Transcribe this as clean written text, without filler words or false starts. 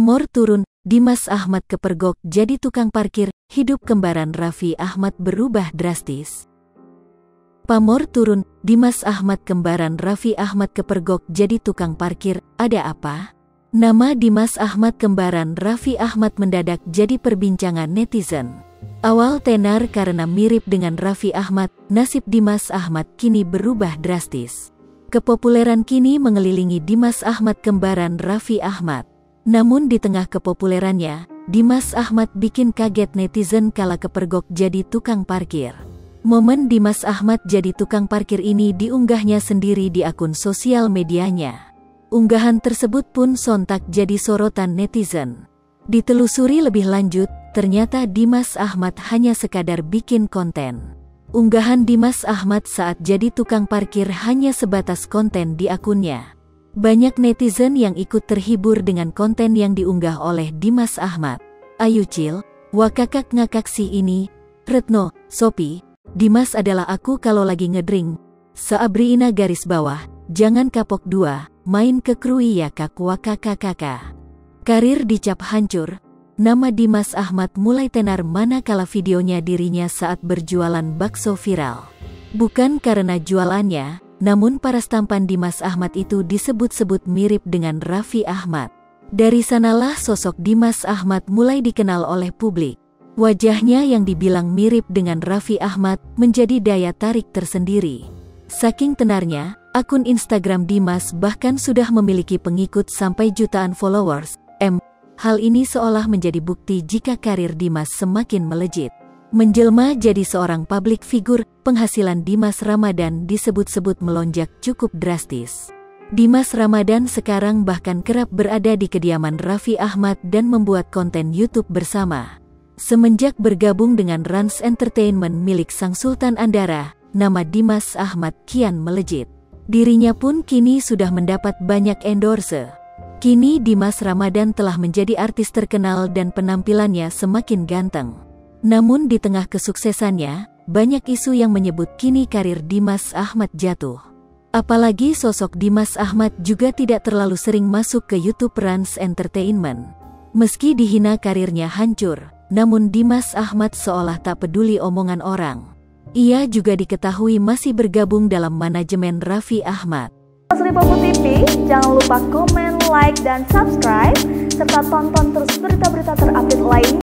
Pamor turun, Dimas Ahmad kepergok jadi tukang parkir, hidup kembaran Raffi Ahmad berubah drastis. Pamor turun, Dimas Ahmad kembaran Raffi Ahmad kepergok jadi tukang parkir, ada apa? Nama Dimas Ahmad kembaran Raffi Ahmad mendadak jadi perbincangan netizen. Awal tenar karena mirip dengan Raffi Ahmad, nasib Dimas Ahmad kini berubah drastis. Kepopuleran kini mengelilingi Dimas Ahmad kembaran Raffi Ahmad. Namun di tengah kepopulerannya, Dimas Ahmad bikin kaget netizen kala kepergok jadi tukang parkir. Momen Dimas Ahmad jadi tukang parkir ini diunggahnya sendiri di akun sosial medianya. Unggahan tersebut pun sontak jadi sorotan netizen. Ditelusuri lebih lanjut, ternyata Dimas Ahmad hanya sekadar bikin konten. Unggahan Dimas Ahmad saat jadi tukang parkir hanya sebatas konten di akunnya. Banyak netizen yang ikut terhibur dengan konten yang diunggah oleh Dimas Ahmad. Ayu Cil, wakakak ngakak si ini, Retno, Sopi, Dimas adalah aku kalau lagi ngedrink. Seabriina garis bawah, jangan kapok dua, main ke krui ya kak wakakakaka. Karir dicap hancur, nama Dimas Ahmad mulai tenar manakala videonya dirinya saat berjualan bakso viral. Bukan karena jualannya, namun paras tampan Dimas Ahmad itu disebut-sebut mirip dengan Raffi Ahmad. Dari sanalah sosok Dimas Ahmad mulai dikenal oleh publik. Wajahnya yang dibilang mirip dengan Raffi Ahmad menjadi daya tarik tersendiri. Saking tenarnya, akun Instagram Dimas bahkan sudah memiliki pengikut sampai jutaan followers. Hal ini seolah menjadi bukti jika karir Dimas semakin melejit. Menjelma jadi seorang publik figur, penghasilan Dimas Ramadan disebut-sebut melonjak cukup drastis. Dimas Ramadan sekarang bahkan kerap berada di kediaman Raffi Ahmad dan membuat konten YouTube bersama. Semenjak bergabung dengan Rans Entertainment milik Sang Sultan Andara, nama Dimas Ahmad kian melejit. Dirinya pun kini sudah mendapat banyak endorse. Kini Dimas Ramadan telah menjadi artis terkenal dan penampilannya semakin ganteng. Namun di tengah kesuksesannya, banyak isu yang menyebut kini karir Dimas Ahmad jatuh. Apalagi sosok Dimas Ahmad juga tidak terlalu sering masuk ke YouTube Rans Entertainment. Meski dihina karirnya hancur, namun Dimas Ahmad seolah tak peduli omongan orang. Ia juga diketahui masih bergabung dalam manajemen Raffi Ahmad. Sri Popo TV, jangan lupa komen, like, dan subscribe, serta tonton terus berita-berita terupdate lainnya.